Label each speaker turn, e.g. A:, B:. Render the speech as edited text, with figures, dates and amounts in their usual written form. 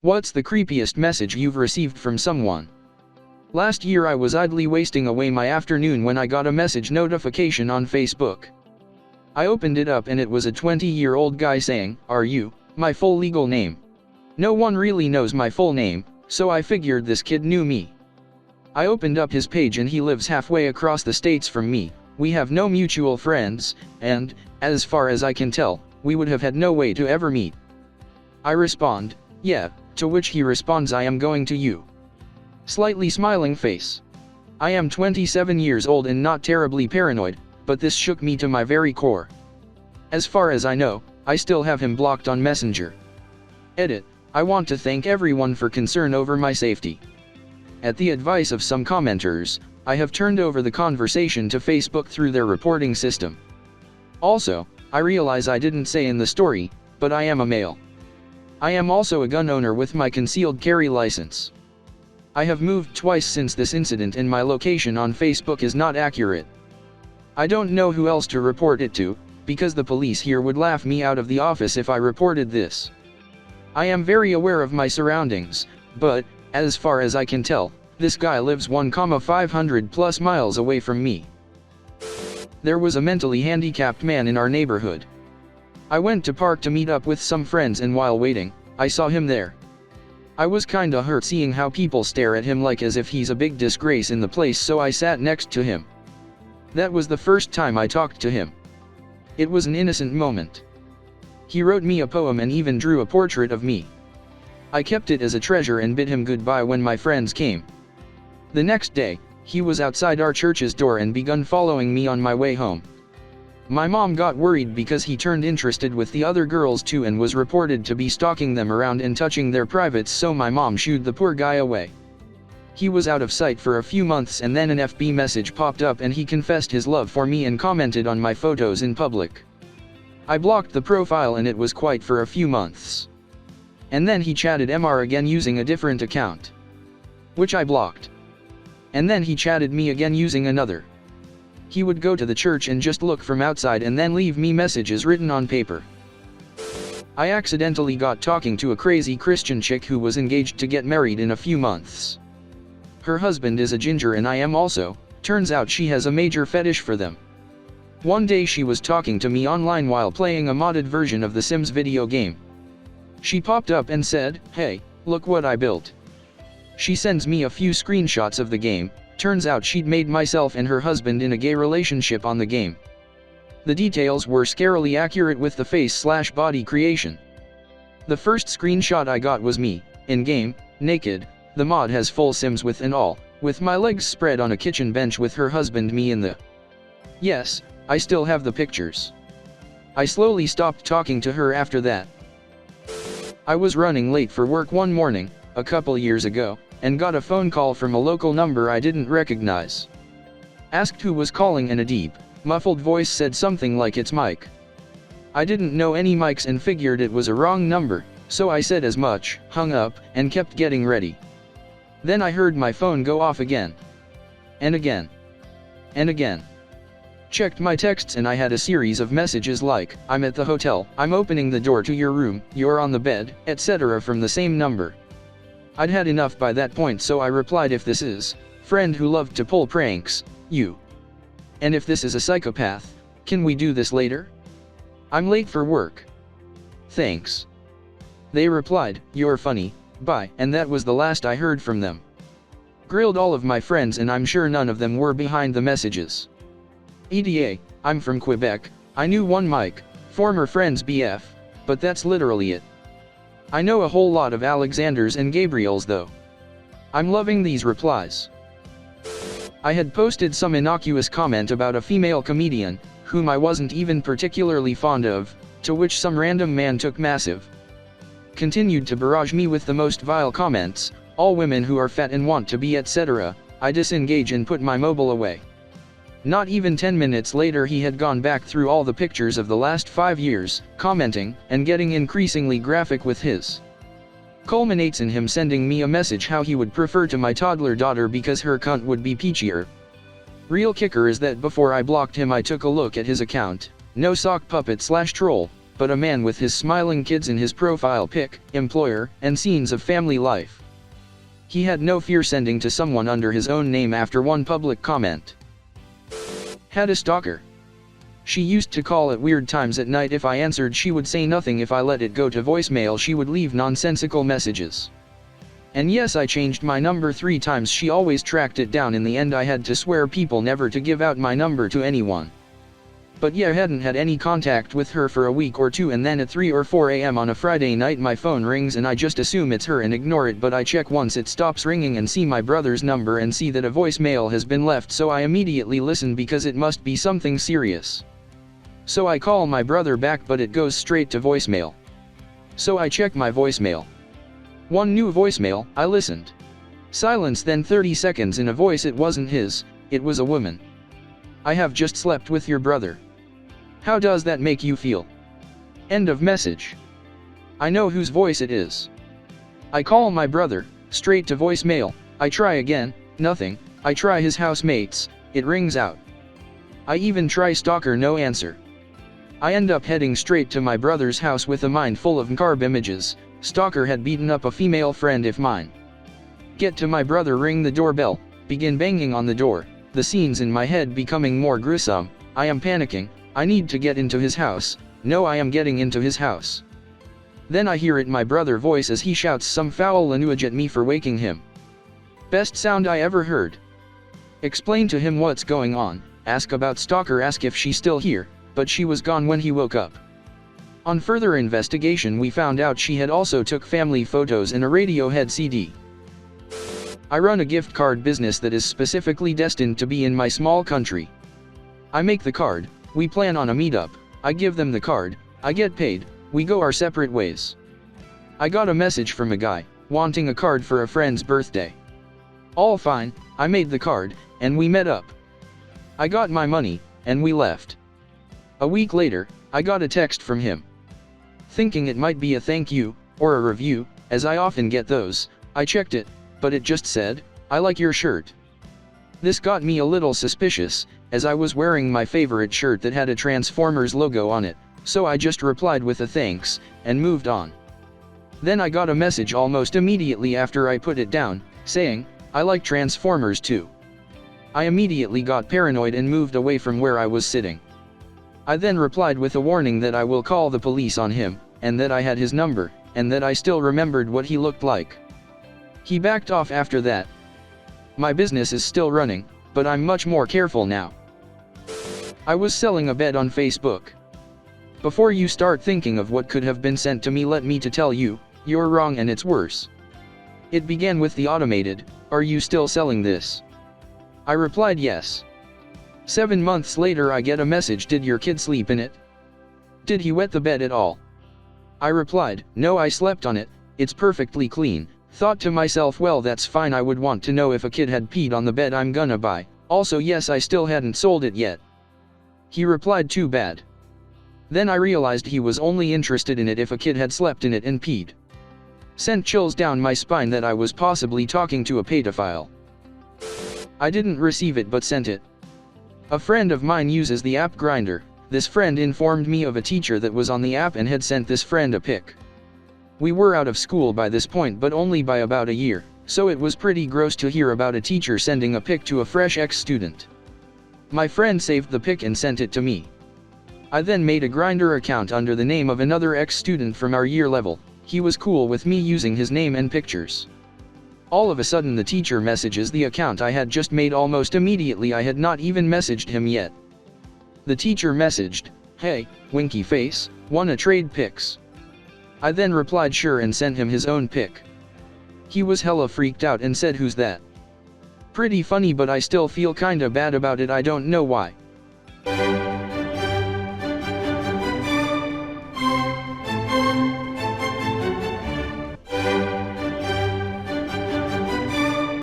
A: What's the creepiest message you've received from someone? Last year I was idly wasting away my afternoon when I got a message notification on Facebook. I opened it up and it was a 20-year-old guy saying, "Are you?" my full legal name. No one really knows my full name, so I figured this kid knew me. I opened up his page and he lives halfway across the states from me. We have no mutual friends, and, as far as I can tell, we would have had no way to ever meet. I respond, "Yeah," to which he responds, "I am going to you." Slightly smiling face. I am 27 years old and not terribly paranoid, but this shook me to my very core. As far as I know, I still have him blocked on Messenger. Edit. I want to thank everyone for concern over my safety. At the advice of some commenters, I have turned over the conversation to Facebook through their reporting system. Also, I realize I didn't say in the story, but I am a male. I am also a gun owner with my concealed carry license. I have moved twice since this incident and my location on Facebook is not accurate. I don't know who else to report it to, because the police here would laugh me out of the office if I reported this. I am very aware of my surroundings, but, as far as I can tell, this guy lives 1,500 plus miles away from me. There was a mentally handicapped man in our neighborhood. I went to park to meet up with some friends and while waiting, I saw him there. I was kinda hurt seeing how people stare at him like as if he's a big disgrace in the place, so I sat next to him. That was the first time I talked to him. It was an innocent moment. He wrote me a poem and even drew a portrait of me. I kept it as a treasure and bid him goodbye when my friends came. The next day, he was outside our church's door and begun following me on my way home. My mom got worried because he turned interested with the other girls too and was reported to be stalking them around and touching their privates, so my mom shooed the poor guy away. He was out of sight for a few months and then an FB message popped up and he confessed his love for me and commented on my photos in public. I blocked the profile and it was quiet for a few months. And then he chatted MR again using a different account, which I blocked. And then he chatted me again using another. He would go to the church and just look from outside and then leave me messages written on paper. I accidentally got talking to a crazy Christian chick who was engaged to get married in a few months. Her husband is a ginger and I am also. Turns out she has a major fetish for them. One day she was talking to me online while playing a modded version of the Sims video game. She popped up and said, "Hey, look what I built." She sends me a few screenshots of the game. Turns out she'd made myself and her husband in a gay relationship on the game. The details were scarily accurate with the face/body creation. The first screenshot I got was me, in-game, naked. The mod has full Sims with and all, with my legs spread on a kitchen bench with her husband me in the. Yes, I still have the pictures. I slowly stopped talking to her after that. I was running late for work one morning, a couple years ago, and got a phone call from a local number I didn't recognize. Asked who was calling and a deep, muffled voice said something like "It's Mike." I didn't know any Mikes and figured it was a wrong number, so I said as much, hung up, and kept getting ready. Then I heard my phone go off again. And again. And again. Checked my texts and I had a series of messages like, "I'm at the hotel, I'm opening the door to your room, you're on the bed," etc. from the same number. I'd had enough by that point, so I replied, "If this is friend who loved to pull pranks, you. And if this is a psychopath, can we do this later? I'm late for work. Thanks." They replied, "You're funny, bye," and that was the last I heard from them. Grilled all of my friends and I'm sure none of them were behind the messages. EDA, I'm from Quebec, I knew one Mike, former friend's BF, but that's literally it. I know a whole lot of Alexanders and Gabriels though. I'm loving these replies. I had posted some innocuous comment about a female comedian, whom I wasn't even particularly fond of, to which some random man took massive. Continued to barrage me with the most vile comments, "All women who are fat and want to be etc." I disengage and put my mobile away. Not even 10 minutes later he had gone back through all the pictures of the last 5 years, commenting, and getting increasingly graphic with his. Culminates in him sending me a message how he would prefer to my toddler daughter because her cunt would be peachier. Real kicker is that before I blocked him I took a look at his account, no sock puppet/troll, but a man with his smiling kids in his profile pic, employer, and scenes of family life. He had no fear sending to someone under his own name after one public comment. Had a stalker. She used to call at weird times at night. If I answered, she would say nothing. If I let it go to voicemail, she would leave nonsensical messages. And yes, I changed my number 3 times. She always tracked it down. In the end, I had to swear people never to give out my number to anyone. But yeah, I hadn't had any contact with her for a week or two, and then at 3 or 4 a.m. on a Friday night my phone rings and I just assume it's her and ignore it, but I check once it stops ringing and see my brother's number and see that a voicemail has been left, so I immediately listen because it must be something serious. So I call my brother back, but it goes straight to voicemail. So I check my voicemail. One new voicemail. I listened. Silence, then 30 seconds in a voice. It wasn't his, it was a woman. I have just slept with your brother. How does that make you feel? End of message. I know whose voice it is. I call my brother, straight to voicemail. I try again, nothing. I try his housemates, it rings out. I even try stalker, no answer. I end up heading straight to my brother's house with a mind full of carb images. Stalker had beaten up a female friend of mine. Get to my brother, ring the doorbell, begin banging on the door, the scenes in my head becoming more gruesome. I am panicking. I need to get into his house. No, I am getting into his house. Then I hear it, my brother voice, as he shouts some foul language at me for waking him. Best sound I ever heard. Explain to him what's going on, ask about stalker, ask if she's still here, but she was gone when he woke up. On further investigation we found out she had also took family photos and a Radiohead CD. I run a gift card business that is specifically destined to be in my small country. I make the card. We plan on a meetup, I give them the card, I get paid, we go our separate ways. I got a message from a guy, wanting a card for a friend's birthday. All fine, I made the card, and we met up. I got my money, and we left. A week later, I got a text from him. Thinking it might be a thank you, or a review, as I often get those, I checked it, but it just said, "I like your shirt." This got me a little suspicious, as I was wearing my favorite shirt that had a Transformers logo on it, so I just replied with a thanks, and moved on. Then I got a message almost immediately after I put it down, saying, "I like Transformers too." I immediately got paranoid and moved away from where I was sitting. I then replied with a warning that I will call the police on him, and that I had his number, and that I still remembered what he looked like. He backed off after that. My business is still running, but I'm much more careful now. I was selling a bed on Facebook. Before you start thinking of what could have been sent to me, let me to tell you, you're wrong and it's worse. It began with the automated, "Are you still selling this?" I replied yes. 7 months later I get a message, "Did your kid sleep in it? Did he wet the bed at all?" I replied, "No, I slept on it, it's perfectly clean." Thought to myself, well, that's fine, I would want to know if a kid had peed on the bed I'm gonna buy. Also yes, I still hadn't sold it yet. He replied, "Too bad." Then I realized he was only interested in it if a kid had slept in it and peed. Sent chills down my spine that I was possibly talking to a pedophile. I didn't receive it but sent it. A friend of mine uses the app Grindr. This friend informed me of a teacher that was on the app and had sent this friend a pic. We were out of school by this point, but only by about a year, so it was pretty gross to hear about a teacher sending a pic to a fresh ex-student. My friend saved the pic and sent it to me. I then made a Grindr account under the name of another ex-student from our year level. He was cool with me using his name and pictures. All of a sudden the teacher messages the account I had just made almost immediately. I had not even messaged him yet. The teacher messaged, "Hey, winky face, wanna trade pics?" I then replied sure and sent him his own pic. He was hella freaked out and said, "Who's that?" Pretty funny, but I still feel kinda bad about it. I don't know why.